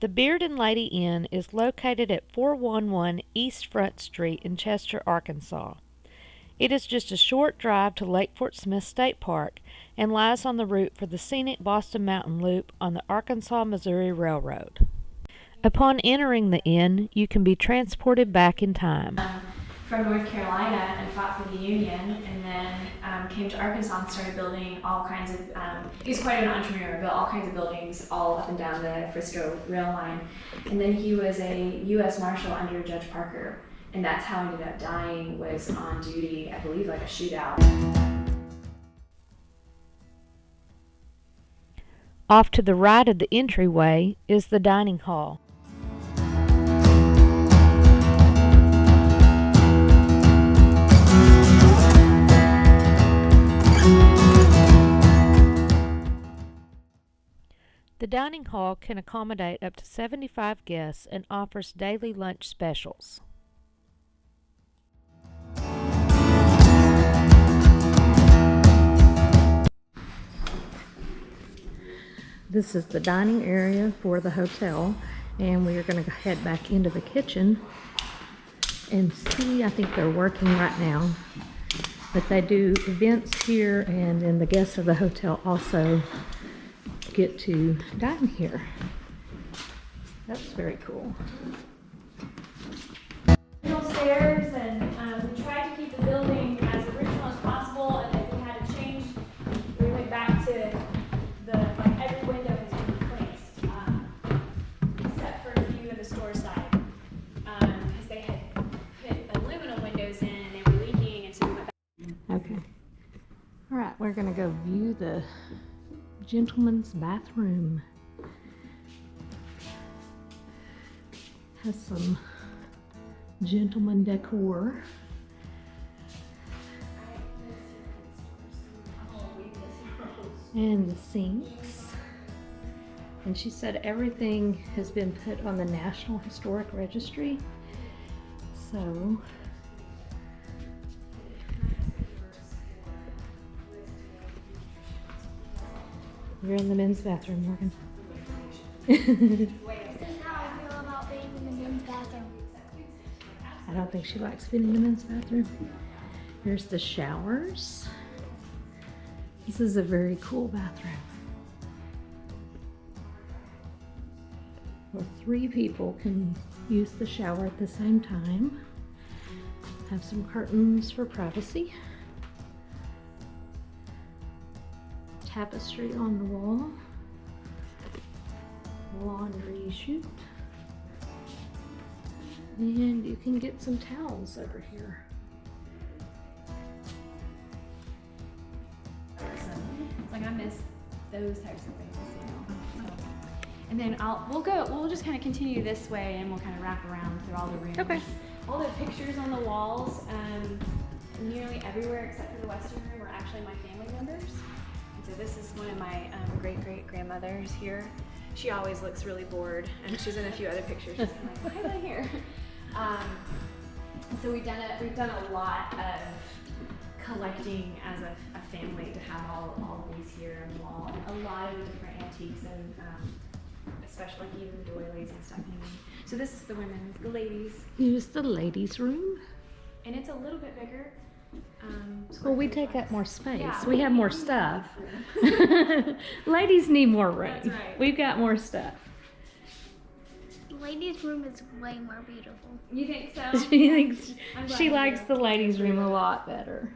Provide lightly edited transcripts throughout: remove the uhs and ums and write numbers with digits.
The Beard and Lady Inn is located at 411 East Front Street in Chester, Arkansas. It is just a short drive to Lake Fort Smith State Park and lies on the route for the scenic Boston Mountain Loop on the Arkansas-Missouri Railroad. Upon entering the inn, you can be transported back in time. From North Carolina and fought for the Union, and then came to Arkansas and started building all kinds of, he was quite an entrepreneur, built all kinds of buildings all up and down the Frisco rail line. And then he was a U.S. Marshal under Judge Parker, and that's how he ended up dying, was on duty, I believe, like a shootout. Off to the right of the entryway is the dining hall. The dining hall can accommodate up to 75 guests and offers daily lunch specials. This is the dining area for the hotel, and we are going to head back into the kitchen and see. I think they're working right now, but they do events here, and then the guests of the hotel also get to dine here. That's very cool. Stairs, and we tried to keep the building as original as possible, and if we had to change, we went back to every window has been replaced, except for a few of the store side, because they had put aluminum windows in and they were leaking, and so we went back. Okay. All right, we're gonna go view the gentleman's bathroom. Has some gentleman decor. And the sinks. And she said everything has been put on the National Historic Registry. So you're in the men's bathroom, Morgan. This is how I feel about being in the men's bathroom. I don't think she likes being in the men's bathroom. Here's the showers. This is a very cool bathroom. Where 3 people can use the shower at the same time. Have some curtains for privacy. Tapestry on the wall. Laundry chute. And you can get some towels over here. Like, I miss those types of things, you know. So, and then we'll just kind of continue this way, and we'll kind of wrap around through all the rooms. Okay. All the pictures on the walls, nearly everywhere except for the western room, are actually my family members. And so this is one of my great-great-grandmothers here. She always looks really bored, and she's in a few other pictures. She's kind of like, why am I here? So we've done a lot of collecting as a family to have all of these here on the wall, and a lot of the different antiques, and especially even doilies and stuff. So this is the ladies. Here's the ladies' room. And it's a little bit bigger. Well, we take up more space. Yeah, we have more stuff. Ladies need more room. That's right. We've got more stuff. The ladies' room is way more beautiful. You think so? She thinks I'm glad she to likes hear. the ladies' room a lot better.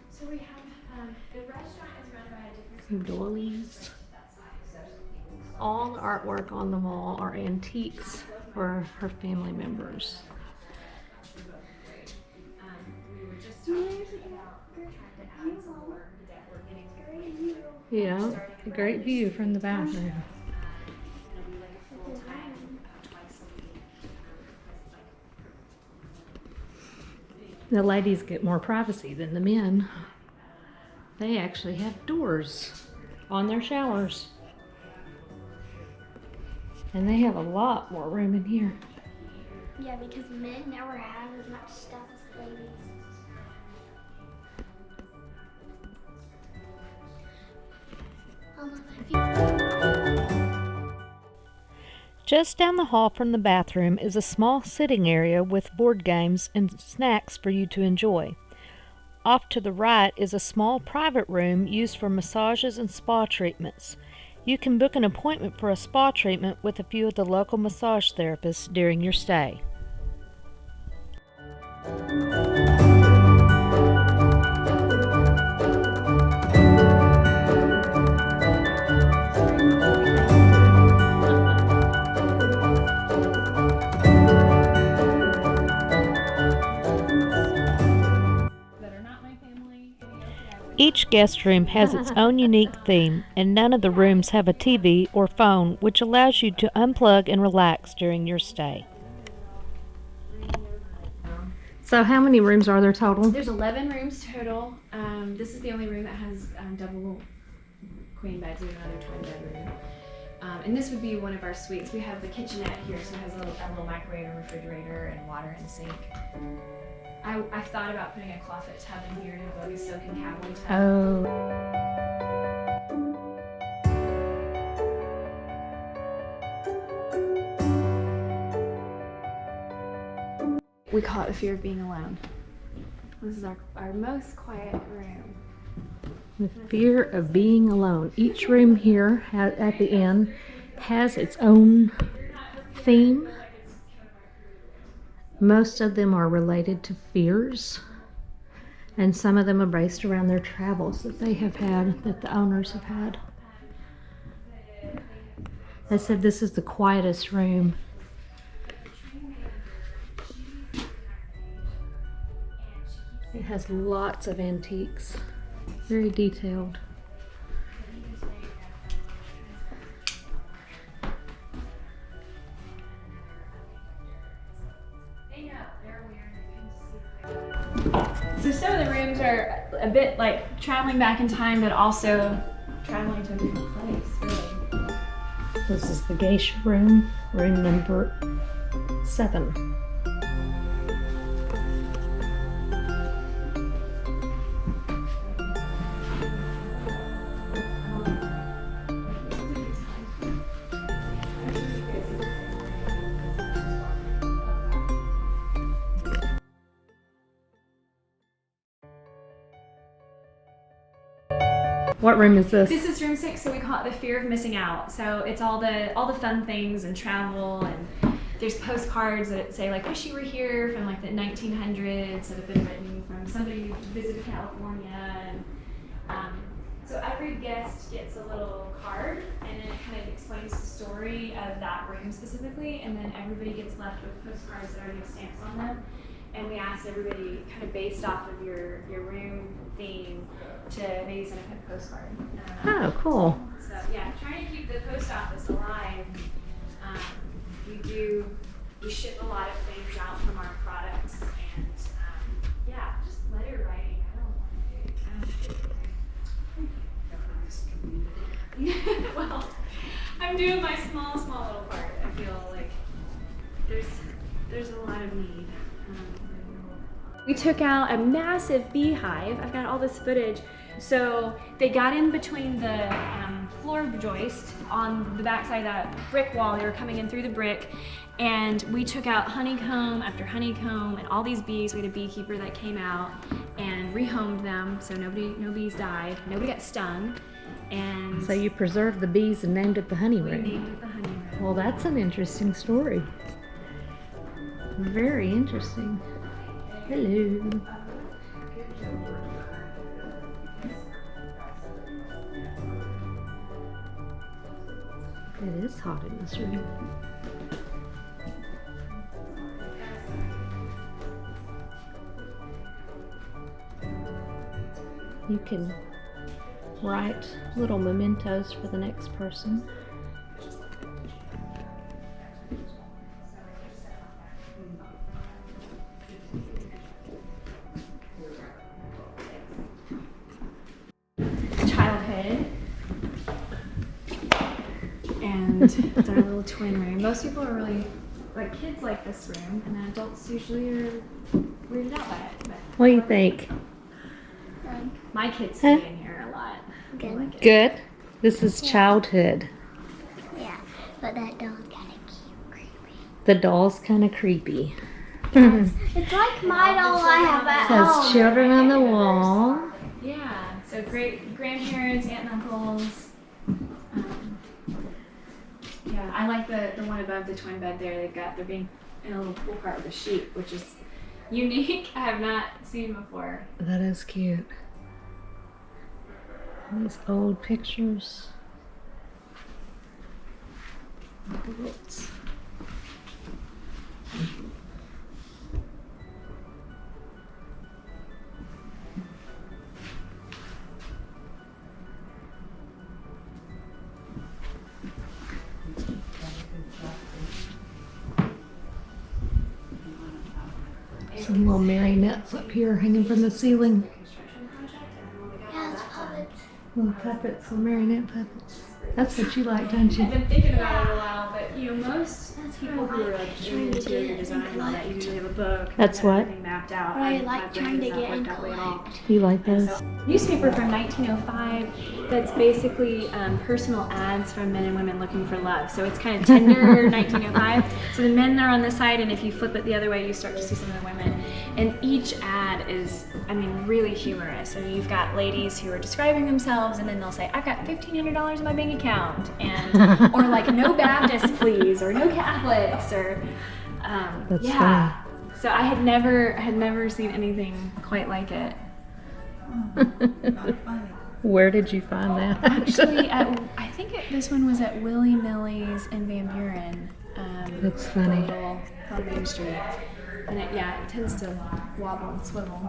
So we have the restaurant is run by a different. Some doilies. All the artwork on the wall are antiques for her family members. We were just talking about trying to add some more that we're getting to. Yeah, a great view from the bathroom. It'll be like a full time twice a week. The ladies get more privacy than the men. They actually have doors on their showers. And they have a lot more room in here. Yeah, because men never have as much stuff as ladies. If you Just down the hall from the bathroom is a small sitting area with board games and snacks for you to enjoy. Off to the right is a small private room used for massages and spa treatments. You can book an appointment for a spa treatment with a few of the local massage therapists during your stay. Each guest room has its own unique theme, and none of the rooms have a TV or phone, which allows you to unplug and relax during your stay. So how many rooms are there total? There's 11 rooms total. This is the only room that has double queen beds and another twin bedroom. And this would be one of our suites. We have the kitchenette here, so it has a little microwave and refrigerator and water and sink. I've thought about putting a clawfoot tub in here to go to soak and cowboy tub. Oh. We call it the fear of being alone. This is our most quiet room. The fear of being alone. Each room here at the end has its own theme. Most of them are related to fears, and some of them are based around their travels that they have had, that the owners have had. They said this is the quietest room. It has lots of antiques, very detailed. So some of the rooms are a bit like traveling back in time, but also traveling to a different place, really. This is the geisha room, room number 7. What room is this? This is room 6, so we call it the fear of missing out. So it's all the fun things and travel, and there's postcards that say like "Wish you were here" from like the 1900s that have been written from somebody who visited California. And so every guest gets a little card, and then it kind of explains the story of that room specifically, and then everybody gets left with postcards that already have stamps on them. And we asked everybody kind of based off of your room theme to maybe send a postcard. Oh, cool. So yeah, trying to keep the post office alive. We ship a lot of things out from our products, and yeah, just letter writing. I don't want to do. Well, I'm doing my small little part. I feel like there's a lot of need. We took out a massive beehive. I've got all this footage. So they got in between the floor joist on the backside of that brick wall. They were coming in through the brick, and we took out honeycomb after honeycomb and all these bees. We had a beekeeper that came out and rehomed them, so no bees died. Nobody got stung. And So you preserved the bees and named it the honey we room. named it the honey room. Well, that's an interesting story. Very interesting. Hello. It is hot in this room. You can write little mementos for the next person. Childhood. And it's our little twin room. Most people are really, like, kids like this room, and then adults usually are weirded out by it. But What do you think? my kids stay in here a lot. They Good. like it. Good. This is childhood. Yeah, but that dog got a key. The doll's kind of creepy. It's like my doll I have at Says home. children on the wall. Yeah, so great grandparents, aunt and uncles. Yeah, I like the one above the twin bed there. They're being in a little pool cart with a sheep, which is unique. I have not seen before. That is cute. These old pictures. Oops. Some little marionettes up here hanging from the ceiling. Yeah, it's puppets. Little puppets, little marionette puppets. That's what you like, don't I've you? been thinking about it a while, but most That's people what I who are like like trying doing to interior get design and all that and usually have a book. That's and what? everything mapped out. I my like brain trying to does not get work and that way at all. collect. You like those? So, newspaper from 1905 that's basically personal ads from men and women looking for love. So it's kind of tender 1905. So the men are on this side, and if you flip it the other way, you start to see some of the women. And each ad is, I mean, really humorous. And you've got ladies who are describing themselves, and then they'll say, "I've got $1,500 in my bank account," and or like, "No Baptists, please," or "No Catholics," or That's yeah. So I had never seen anything quite like it. Where did you find that? Actually, this one was at Willy Millie's in Van Buren. That's funny. Little on Main Street. And it tends to wobble and swivel.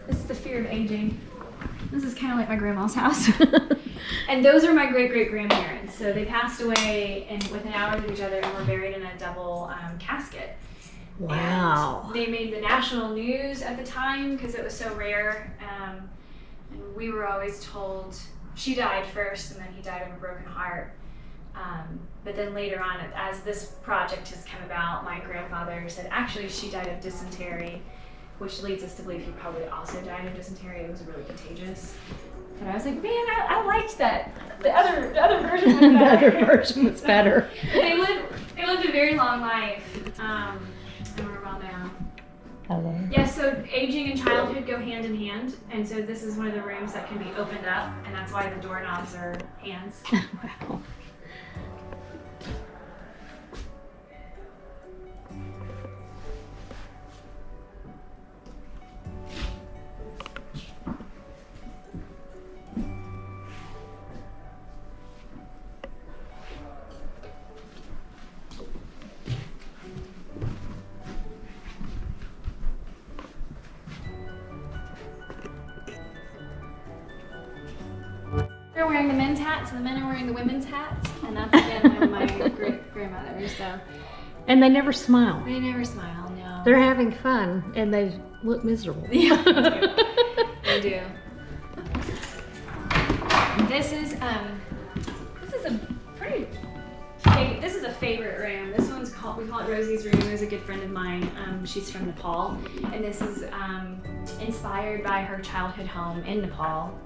This is the fear of aging. This is kind of like my grandma's house. And those are my great-great-grandparents. So they passed away within hours of each other and were buried in a double casket. Wow. And they made the national news at the time because it was so rare. And we were always told she died first and then he died of a broken heart. But then later on, as this project has come about, my grandfather said actually she died of dysentery, which leads us to believe he probably also died of dysentery. It was really contagious. And I was like, man, I liked that. The other version was The better. other version was better. They lived a very long life. And we're well now. Hello. Yeah, so aging and childhood go hand in hand. And so this is one of the rooms that can be opened up, and that's why the doorknobs are hands. Wow. They're wearing the men's hats, and the men are wearing the women's hats, and that's again one of my great grandmothers. So And they never smile. they never smile, no. They're having fun and they look miserable. Yeah, they do. This is a favorite room. This one's we call it Rosie's room. There's a good friend of mine. She's from Nepal, and this is inspired by her childhood home in Nepal.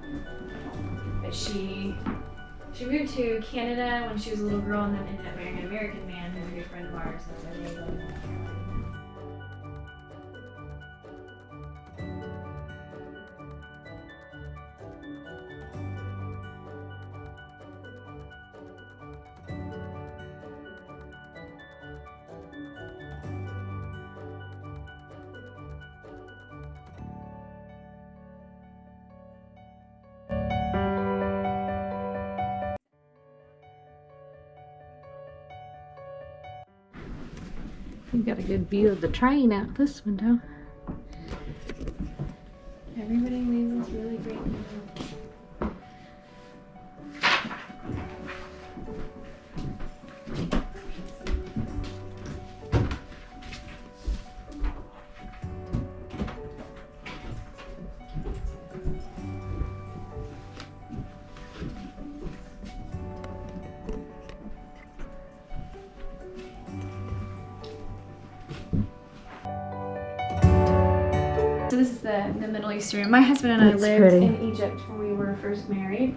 But she moved to Canada when she was a little girl, and then ended up marrying an American man who's a good friend of ours. That's why they live in North Carolina. You've got a good view of the train out this window. Everybody leaves this really great view. So this is the Middle East room. My husband and I That's lived pretty. in Egypt when we were first married.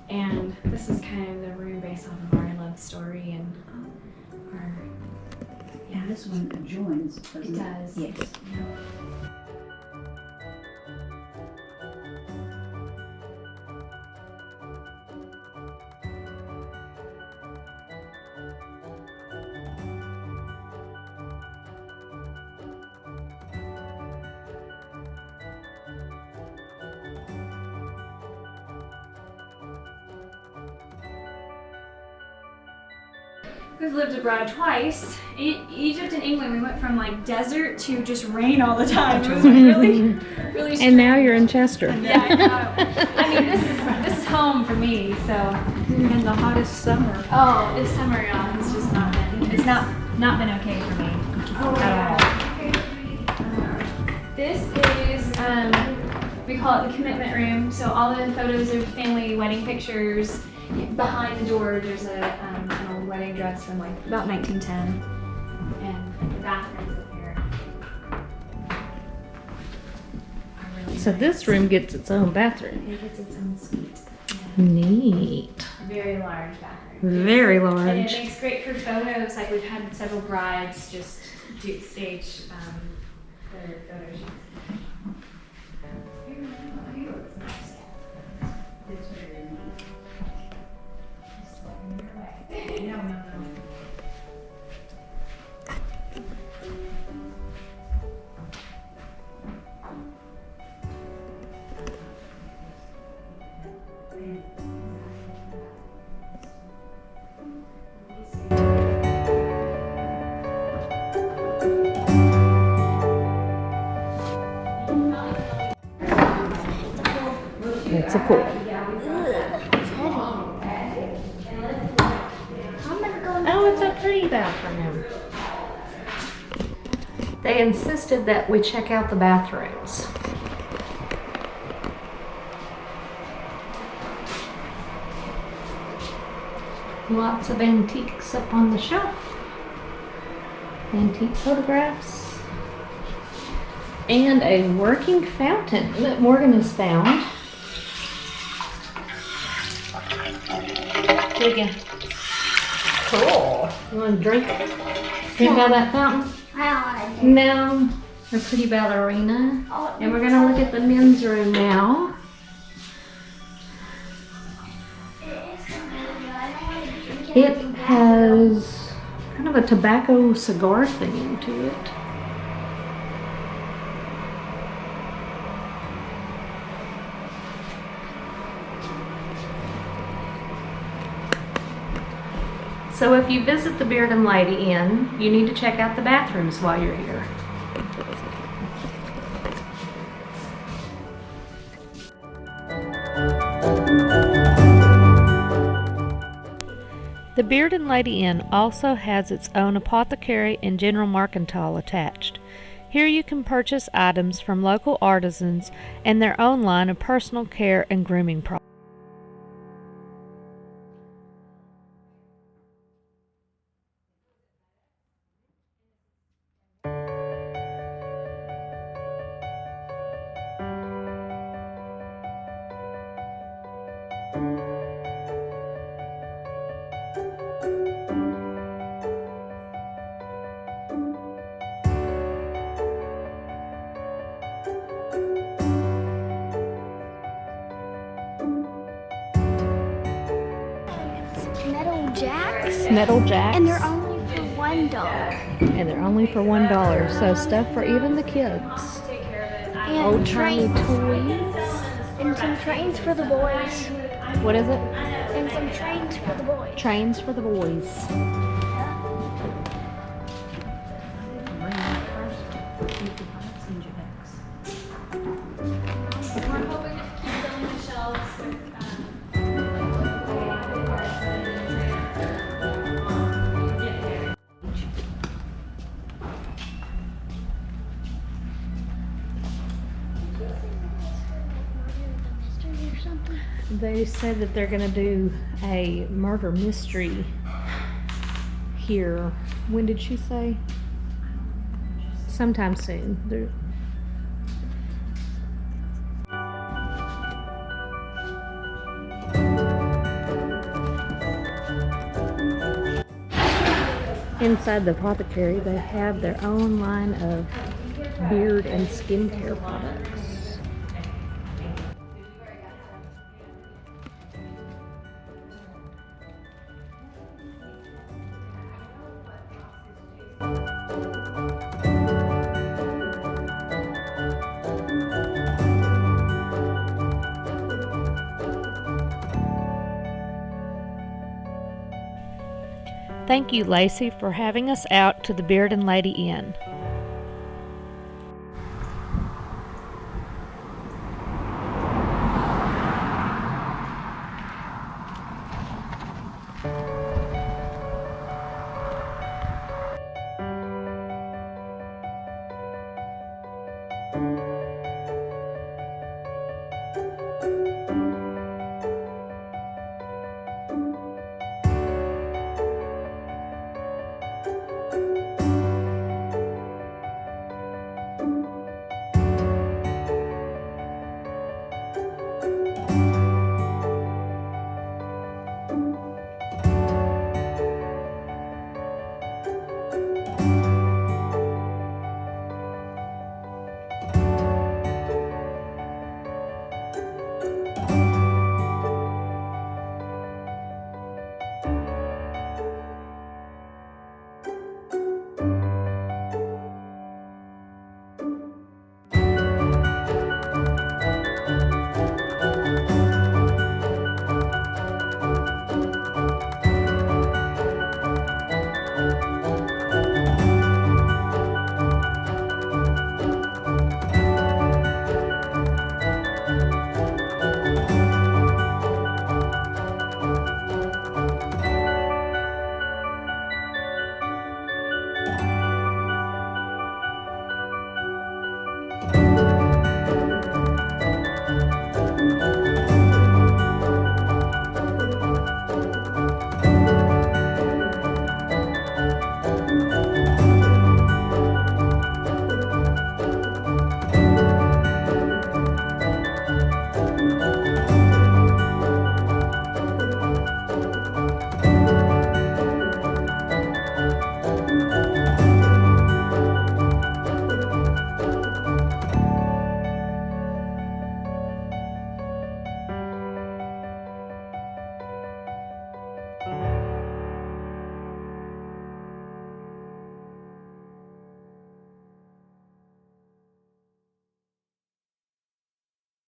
And this is kind of the room based off of our love story and our, yeah. And this one adjoins, doesn't it? It does. Yes. We've lived abroad twice. Egypt and England, we went from like desert to just rain all the time. It was really, really strange. And now you're in Chester. Yeah, I know. I mean, this is home for me, so. And the hottest summer. Oh, this summer, y'all, it's just not been, it's not been okay for me at all. This is, we call it the commitment room. So all the photos of family wedding pictures. Behind the door, there's an old wedding dress from like about 1910, and the bathrooms up here are really So nice. this room gets its own bathroom. It gets its own suite. Neat. Very large bathroom. Very And it large. makes great for photos. Like we've had several brides just do stage their photo shoots. Here looks nice. It's very neat. Just looking your way. No. It's a pool. Oh, it's a pretty bathroom. They insisted that we check out the bathrooms. Lots of antiques up on the shelf. Antique photographs. And a working fountain that Morgan has found. Again. Cool. You want to drink out of that fountain? I don't want to No. A pretty ballerina. And we're gonna look at the men's room now. It has kind of a tobacco cigar theme to it. So if you visit the Beard and Lady Inn, you need to check out the bathrooms while you're here. The Beard and Lady Inn also has its own apothecary and general mercantile attached. Here you can purchase items from local artisans and their own line of personal care and grooming products. Metal jacks, Metal jacks. and they're only for $1. And they're only for $1. So stuff for even the kids. Take care of it. And Old timey trains, toys. and some trains for the boys, What is it? and some trains for the boys. Trains for the boys. We're hoping to keep filling the shelves with Or something. They said that they're gonna do a murder mystery here. When did she say? Sometime soon. Inside the apothecary, they have their own line of beard and skincare products. Thank you, Lacey, for having us out to the Beard and Lady Inn.